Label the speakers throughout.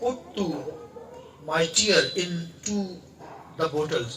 Speaker 1: Put to my tear into the bottles,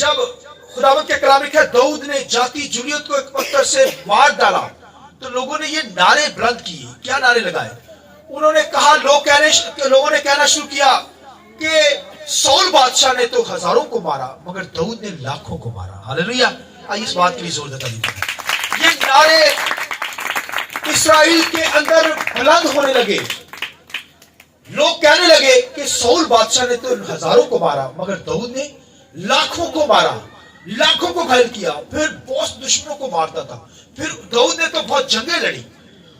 Speaker 1: جب خداوند کے کلام لکھا ہے داؤد نے جاتی جولیت کو ایک پتھر سے مار ڈالا تو لوگوں نے یہ نعرے بلند کیے. کیا نعرے لگائے؟ انہوں نے کہا لوگوں نے کہنا شروع کیا کہ سول بادشاہ نے تو ہزاروں کو مارا مگر داؤد نے لاکھوں کو مارا. ہاللیلویہ. آئیے اس بات کے لیے زور دیتا ہوں. یہ نعرے اسرائیل کے اندر بلند ہونے لگے. لوگ کہنے لگے کہ سول بادشاہ نے تو ہزاروں کو مارا مگر داؤد نے لاکھوں کو مارا, لاکھوں کو گھائل کیا. پھر بہت دشمنوں کو مارتا تھا. پھر داؤد نے تو بہت جنگیں لڑی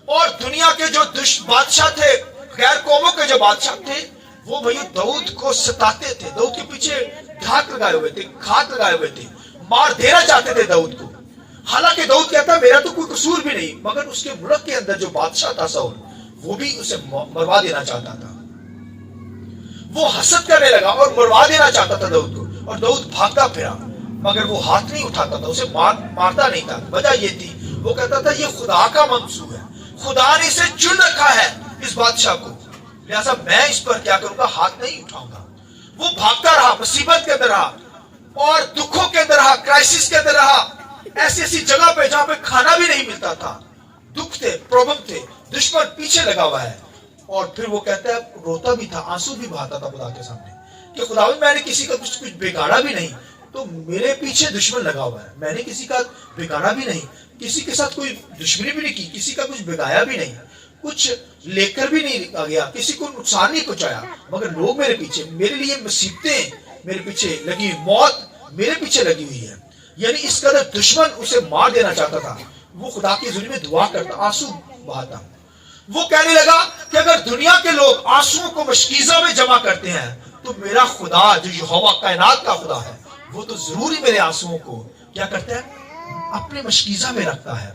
Speaker 1: اور دنیا کے جو بادشاہ تھے, غیر قوموں کے جو بادشاہ تھے, وہ بھائی داؤد کو ستاتے تھے. داؤد کے پیچھے ڈھاک لگائے ہوئے تھے, کھات لگائے ہوئے تھے, مار دینا چاہتے تھے داؤد کو. حالانکہ داؤد کہتا میرا تو کوئی قصور بھی نہیں, مگر اس کے ملک کے اندر جو بادشاہ تھا سول, وہ بھی اسے مروا دینا چاہتا تھا. وہ حسد کرنے لگا اور مروا دینا چاہتا تھا داؤد کو. اور داؤد بھاگتا پھرا مگر وہ ہاتھ نہیں اٹھاتا تھا, اسے مارتا نہیں تھا. وجہ یہ تھی, وہ کہتا تھا یہ خدا کا منصوب ہے, خدا نے اسے چن رکھا ہے اس بادشاہ کو, لہذا میں اس پر کیا کروں گا, ہاتھ نہیں اٹھاؤں گا. وہ بھاگتا رہا, مصیبت کے اندر رہا اور دکھوں کے اندر رہا, کرائسس کے اندر رہا, ایسی جگہ پہ جہاں پہ کھانا بھی نہیں ملتا تھا, دکھ تھے, پرابلم تھے, دشمن پیچھے لگا ہوا ہے. اور پھر وہ کہتا ہے روتا بھی تھا, آنسو بھی بہاتا تھا خدا کے سامنے کہ خداوند میں نے کسی کا کچھ بگاڑا بھی نہیں, تو میرے پیچھے دشمن لگا ہوا ہے. میں نے کسی کا بگاڑا بھی نہیں, کسی کے ساتھ کوئی دشمنی بھی نہیں کی, کسی کا کچھ بگایا بھی نہیں, کچھ لے کر بھی نہیں آ گیا, کسی کو نقصان نہیں پہنچایا, مگر لوگ میرے پیچھے, میرے لیے مصیبتیں میرے پیچھے لگی, موت میرے پیچھے لگی ہوئی ہے. یعنی اس قدر دشمن اسے مار دینا چاہتا تھا. وہ خدا کے حضور میں دعا کرتا, آنسو بہاتا. وہ کہنے لگا کہ اگر دنیا کے لوگ آنسوؤں کو مشکیزہ میں جمع کرتے ہیں تو میرا خدا جو یہوہ کائنات کا خدا ہے, وہ تو ضرور ہی میرے آنسوؤں کو کیا کرتا ہے, اپنے مشکیزہ میں رکھتا ہے.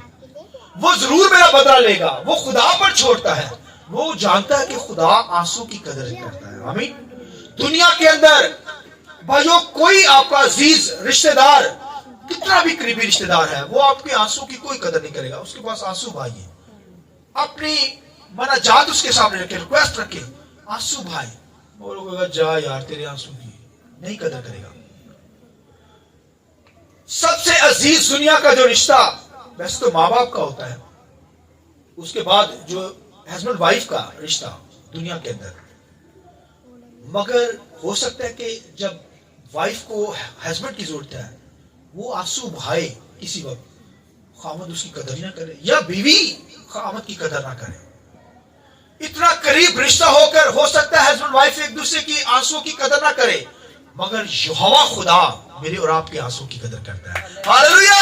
Speaker 1: وہ ضرور میرا بدلہ لے گا. وہ خدا پر چھوڑتا ہے. وہ جانتا ہے کہ خدا آنسو کی قدر کرتا ہے. آمین. دنیا کے اندر بھائیو کوئی آپ کا عزیز رشتہ دار, کتنا بھی قریبی رشتہ دار ہے, وہ آپ کے آنسو کی کوئی قدر نہیں کرے گا. اس کے پاس آنسو بھائی ہے, اپنی مناجات اس کے سامنے رکھے, ریکویسٹ رکھے, آنسو بھائی, وہ لوگ کہے گا جا یار تیرے آنسو کی نہیں قدر کرے گا. سب سے عزیز دنیا کا جو رشتہ ویسے تو ماں باپ کا ہوتا ہے, اس کے بعد جو ہسبینڈ وائف کا رشتہ دنیا کے اندر, مگر ہو سکتا ہے کہ جب وائف کو ہسبینڈ کی ضرورت ہے وہ آنسو بہائے کسی وقت, خامد اس کی قدر ہی نہ کرے, یا بیوی خامد کی قدر نہ کرے. اتنا قریب رشتہ ہو کر ہو سکتا ہے ہسبینڈ وائف ایک دوسرے کی آنسو کی قدر نہ کرے, مگر یہوہ خدا میرے اور آپ کے آنسو کی قدر کرتا ہے. ہاللیلویہ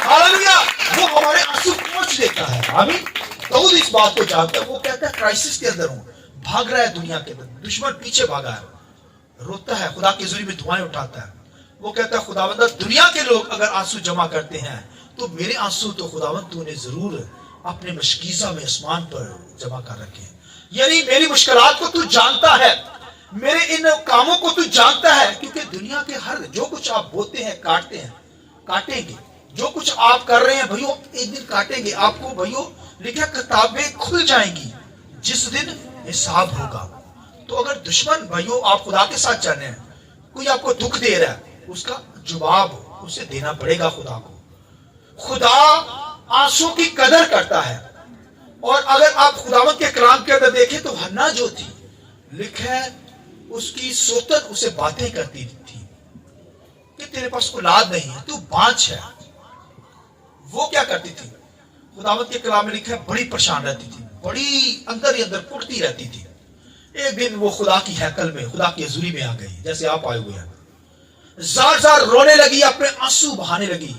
Speaker 1: ہاللیلویہ. وہ ہمارے آنسو پہنچ دیتا ہے. آمین. داؤد اس بات کو جانتا ہے. وہ کہتا ہے کرائسس کے اندر ہوں, بھاگ رہا ہے دنیا کے اندر, دشمن پیچھے بھاگا ہے, روتا ہے, خدا کے حضور میں دعائیں اٹھاتا ہے. وہ کہتا ہے خداوند دنیا کے لوگ اگر آنسو جمع کرتے ہیں تو میرے آنسو تو خداوند تو نے ضرور اپنے مشکیزہ میں آسمان پر جمع کر رکھے. یعنی میری مشکلات کو تو جانتا ہے, میرے ان کاموں کو تو جانتا ہے, کیونکہ دنیا کے ہر جو کچھ آپ بوتے ہیں کاٹتے ہیں, کاٹیں گے. جو کچھ آپ کر رہے ہیں بھائیو ایک دن کاٹیں گے. آپ کو بھائیو لکھا کتابیں کھل جائیں گی جس دن حساب ہوگا. تو اگر دشمن بھائیو آپ خدا کے ساتھ چل رہے ہیں, کوئی آپ کو دکھ دے رہا ہے, اس کا جواب اسے دینا پڑے گا خدا کو. خدا آنسو کی قدر کرتا ہے. اور اگر آپ خداوند کے کلام کے اندر دیکھیں تو حنا جو تھی, لکھا ہے اس کی سوتن اسے باتیں کرتی تھی کہ تیرے پاس اولاد نہیں ہے, تو بانچ ہے. وہ کیا کرتی تھی, خداوند کے کلام میں لکھا ہے بڑی پریشان رہتی تھی, بڑی اندر ہی اندر کٹتی رہتی تھی. ایک دن وہ خدا کی ہیکل میں, خدا کی حضوری میں آ گئی, جیسے آپ آئے ہوئے ہیں, زار زار رونے لگی, اپنے آنسو بہانے لگی.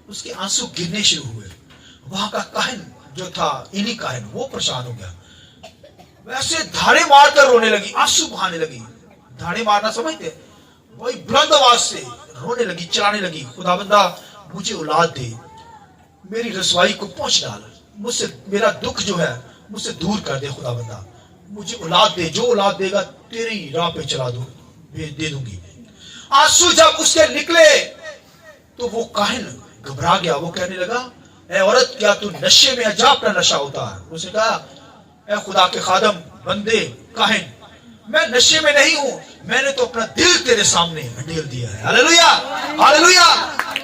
Speaker 1: اس کے آنسو گرنے شروع ہوئے. وہاں کا کاہن جو تھا, ایلی کاہن, وہ پریشان ہو گیا. ویسے دھاڑے مار کر رونے لگی, آنسو بہانے لگی. دھاڑے مارنا سمجھتے, وہی بلند آواز سے رونے لگی, چلانے لگی, خداوندہ مجھے اولاد دے, میری رسوائی کو پہنچ ڈال, مجھ سے میرا دکھ جو ہے مجھ سے دور کر دے, خداوندہ مجھے اولاد دے, جو اولاد دے گا تیری راہ پہ چلا دوں, دے دوں گی. آنسو جب اس کے نکلے تو وہ کاہن گھبرا گیا. وہ کہنے لگا اے عورت کیا تو نشے میں, جا اپنا نشہ اتار. اس نے کہا اے خدا کے خادم, بندے, کاہن, میں نشے میں نہیں ہوں, میں نے تو اپنا دل تیرے سامنے ڈھیل دیا ہے. Hallelujah hallelujah.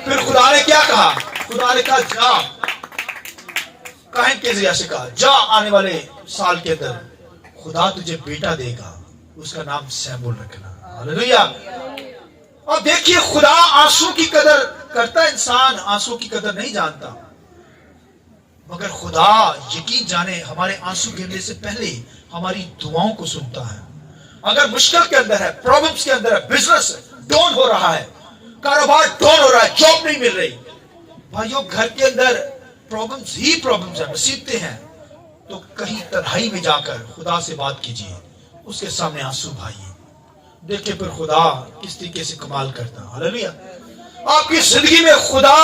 Speaker 1: پھر خدا نے کیا کہا؟ خدا نے کہا جا، کاہن کے ذریعے سے کہا جا، آنے والے سال کے اندر خدا تجھے بیٹا دے گا، اس کا نام سیمول رکھنا. ہاللویا. اور دیکھیے خدا آنسو کی قدر کرتا، انسان آنسو کی قدر نہیں جانتا، مگر خدا یقین جانے ہمارے آنسو گرنے سے پہلے ہماری دعاؤں کو سنتا ہے. اگر مشکل کے اندر ہے، پرابلمز کے اندر ہے، بزنس ڈاؤن ہو رہا ہے، کاروبار ڈاؤن ہو رہا ہے، جاب نہیں مل رہی، بھائیوں گھر کے اندر پرابلمز ہی پرابلمز ہیں، مصیبتیں ہیں، تو کہیں تنہائی میں جا کر خدا سے بات کیجیے، اس کے سامنے آنسو بہائیے، دیکھیں پھر خدا کس طریقے سے کمال کرتا. ہاللویا. آپ کی زندگی میں خدا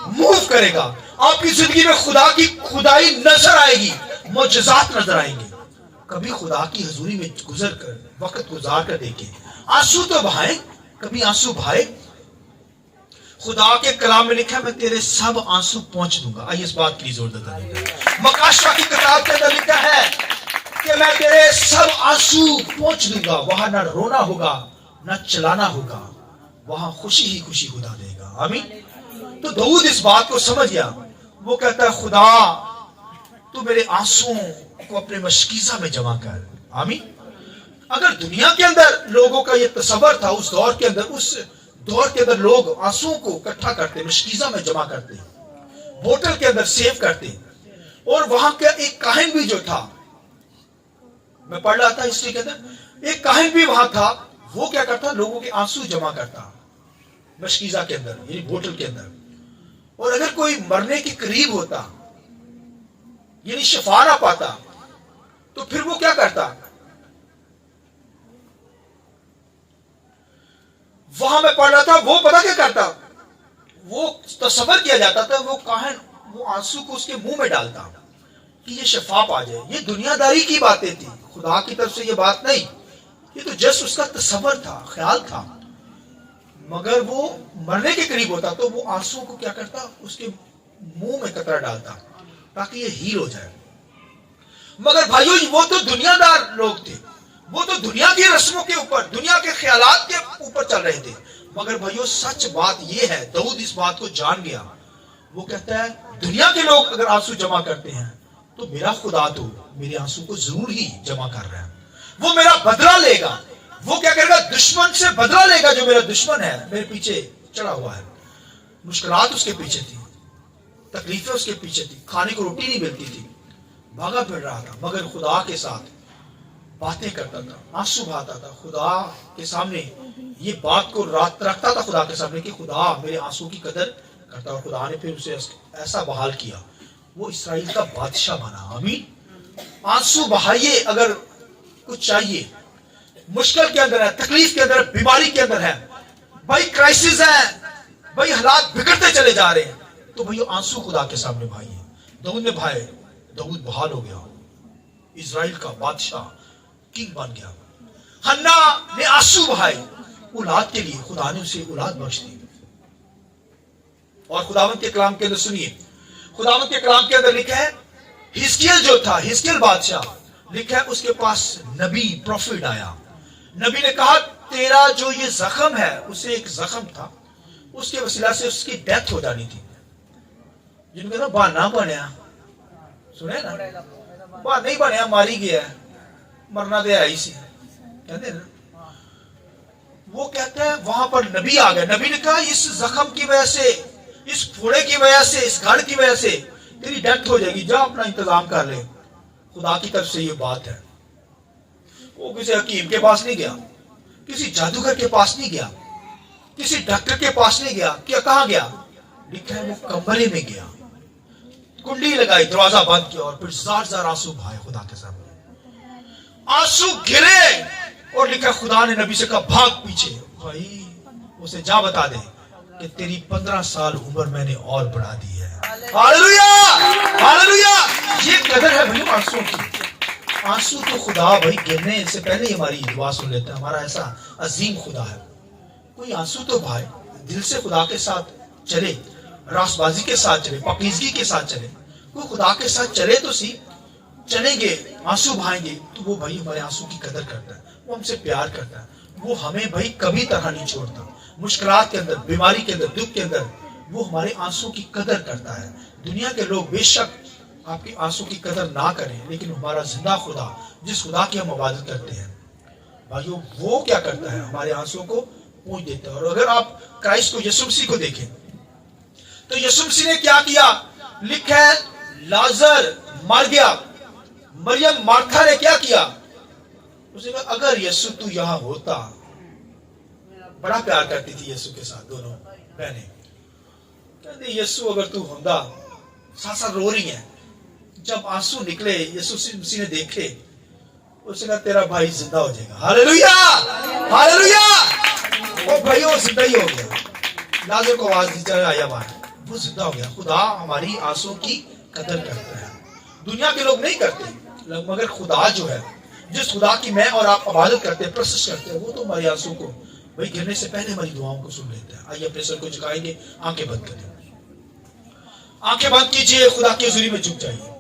Speaker 1: موو کرے گا، آپ کی زندگی میں خدا کی خدائی نظر آئے گی، معجزات نظر آئیں گے. کبھی خدا کی حضوری میں گزر کر وقت گزار کر دیکھیں، آنسو تو بہائیں، کبھی آنسو بہائے. خدا کے کلام میں لکھا ہے میں تیرے سب آنسو پہنچ دوں گا. آئیے اس بات کے لیے زور دیتا ہوں. مکاشفہ کی کتاب کے اندر لکھا ہے کہ میں تیرے سب آنسو پہنچ دوں گا. وہاں نہ رونا ہوگا نہ چلانا ہوگا، وہاں خوشی ہی خوشی خدا دے گا. آمین. تو داؤد اس بات کو سمجھ گیا، وہ کہتا ہے خدا تو میرے آنسو کو اپنے مشکیزہ میں جمع کر. آمین. اگر دنیا کے اندر لوگوں کا یہ تصور تھا، اس دور کے اندر لوگ آنسو کو اکٹھا کرتے، مشکیزہ میں جمع کرتے، بوتل کے اندر سیو کرتے. اور وہاں کا ایک کاہن بھی جو تھا، میں پڑھ رہا تھا ہسٹری کے اندر، ایک کاہن بھی وہاں تھا، وہ کیا کرتا؟ لوگوں کے آنسو جمع کرتا مشکیزہ کے اندر، یعنی بوتل کے اندر. اور اگر کوئی مرنے کے قریب ہوتا، یعنی شفا نہ پاتا، تو پھر وہ کیا کرتا؟ وہاں میں پڑھ رہا تھا، وہ پتا کیا کرتا؟ وہ تصور کیا جاتا تھا وہ کاہن وہ آنسو کو اس کے منہ میں ڈالتا کہ یہ شفا پا جائے. یہ دنیا داری کی باتیں تھی، خدا کی طرف سے یہ بات نہیں، یہ تو جسٹ اس کا تصور تھا، خیال تھا. مگر وہ مرنے کے قریب ہوتا تو وہ آنسو کو کیا کرتا؟ اس کے منہ میں قطرہ ڈالتا تاکہ یہ ہیل ہو جائے. مگر بھائیو وہ تو دنیا دار لوگ تھے، وہ تو دنیا کی رسموں کے اوپر، دنیا کے خیالات کے اوپر چل رہے تھے. مگر بھائیو سچ بات یہ ہے، داؤد اس بات کو جان گیا. وہ کہتا ہے دنیا کے لوگ اگر آنسو جمع کرتے ہیں تو میرا خدا تو میرے آنسو کو ضرور ہی جمع کر رہا ہے. وہ میرا بدلہ لے گا. وہ کیا کرے گا؟ دشمن سے بدلہ لے گا. جو میرا دشمن ہے، میرے پیچھے چڑھا ہوا ہے، مشکلات اس کے پیچھے تھی، تکلیفیں اس کے پیچھے تھی، کھانے کو روٹی نہیں ملتی تھی، بھاگا پھر رہا تھا، مگر خدا کے ساتھ باتیں کرتا تھا، آنسو بہاتا تھا، خدا کے سامنے یہ بات کو رکھتا تھا خدا کے سامنے کہ خدا میرے آنسو کی قدر کرتا. اور خدا نے پھر اسے ایسا بحال کیا، وہ اسرائیل کا بادشاہ بنا. آمین. آنسو بہائیے اگر کچھ چاہیے، مشکل کے اندر ہے، تکلیف کے اندر، بیماری کے اندر ہے، بھائی کرائسس ہے، بھائی حالات بگڑتے چلے جا رہے ہیں، تو بھائی آنسو خدا کے سامنے بھائیے. داؤد نے بھائے، داؤد بحال ہو گیا، اسرائیل کا بادشاہ، کنگ بن گیا. ہنا نے آنسو بہائے اولاد کے لیے، خدا نے اسے اولاد بخش دی. اور خداوند کے کلام کے اندر سنیے، خداوند کے کلام کے اندر لکھا ہے ہزقیل جو تھا، ہزقیل بادشاہ، لکھا ہے اس کے پاس نبی پروفیٹ آیا. نبی نے کہا تیرا جو یہ زخم ہے، اسے ایک زخم تھا، اس کے وسیلہ سے اس کی ڈیتھ ہو جانی تھی. جن کو نا بہانا بنیا، سنے نا، بہانا نہیں بنیا، ماری گیا ہے، مرنا دے آئی سی کہتے ہیں نا. وہ کہتا ہے وہاں پر نبی آ گئے. نبی نے کہا اس زخم کی وجہ سے، اس پھوڑے کی وجہ سے، اس گھڑ کی وجہ سے تیری ڈیتھ ہو جائے گی، جا اپنا انتظام کر لے. خدا کی طرف سے یہ بات ہے. وہ کسی حکیم کے پاس نہیں گیا، کسی جادوگر کے پاس نہیں گیا، کسی ڈاکٹر کے پاس نہیں گیا. کیا کہاں گیا؟ لکھا ہے وہ کمرے میں گیا، کنڈی لگائی، دروازہ بند کیا، اور پھر زار زار آنسو بہائے خدا کے سامنے. آنسو گرے، اور لکھا خدا نے نبی سے کہا بھاگ پیچھے. بھائی اسے جا بتا دے کہ تیری 15 سال عمر میں نے اور بڑھا دی ہے. Hallelujah hallelujah. یہ قدر ہے بھائی آنسو کی. آنسو تو خدا بھائی گرنے سے پہلے ہی ہماری دعا سن لیتا ہے. ہمارا ایسا عظیم خدا ہے. کوئی آنسو تو بھائی دل سے خدا کے ساتھ چلے، راست بازی کے ساتھ چلے، پاکیزگی کے ساتھ چلے. کوئی خدا کے ساتھ چلے تو سی، چلیں گے، آنسو بہائیں گے، تو وہ بھائی ہمارے آنسو کی قدر کرتا ہے. وہ ہم سے پیار کرتا ہے. وہ ہمیں بھائی کبھی طرح نہیں چھوڑتا. مشکلات کے اندر, بیماری کے اندر, دکھ کے اندر وہ ہمارے آنسوں کی قدر کرتا ہے. دنیا کے لوگ بے شک آپ کے آنسوں کی قدر نہ کریں, لیکن ہمارا زندہ خدا, جس خدا کی ہم عبادت کرتے ہیں بھائیو, وہ کیا کرتا ہے, ہمارے آنسوں کو پوچھ دیتا ہے. اور اگر آپ کرائسٹ کو, یسوع مسیح کو دیکھیں تو یسوع مسیح نے کیا کیا, لکھا ہے لازر مر گیا. مریم مارتھا نے کیا کیا, اس نے کہا اگر یسوع تو یہاں ہوتا. بڑا پیار کرتی تھی یسوع کے ساتھ دونوں بہنیں. کہتے یسوع اگر تو ہوتا, ساتھ ساتھ رو رہی ہیں. جب آنسو نکلے یسوع مسیح نے دیکھے, اس نے کہا تیرا بھائی زندہ ہو جائے گا. ہاللیلویا, ہاللیلویا. وہ بھائی وہ زندہ ہی ہو گیا. لازر کو آواز دی چلا آیا باہر, وہ زندہ ہو گیا. خدا ہماری آنسوں کی قدر کرتا ہے. دنیا کے لوگ نہیں کرتے, مگر خدا جو ہے, جس خدا کی میں اور آپ عبادت کرتے ہیں, پرستش کرتے ہیں, وہ تو ہماری آنسوں کو بھائی گرنے سے پہلے ہماری دعاؤں کو سن لیتا ہے. آئیے اپنے سر کو جھکائیں گے, آنکھیں بند کریں, آنکھیں بند کیجئے, خدا کی حضوری میں جھک جائیے.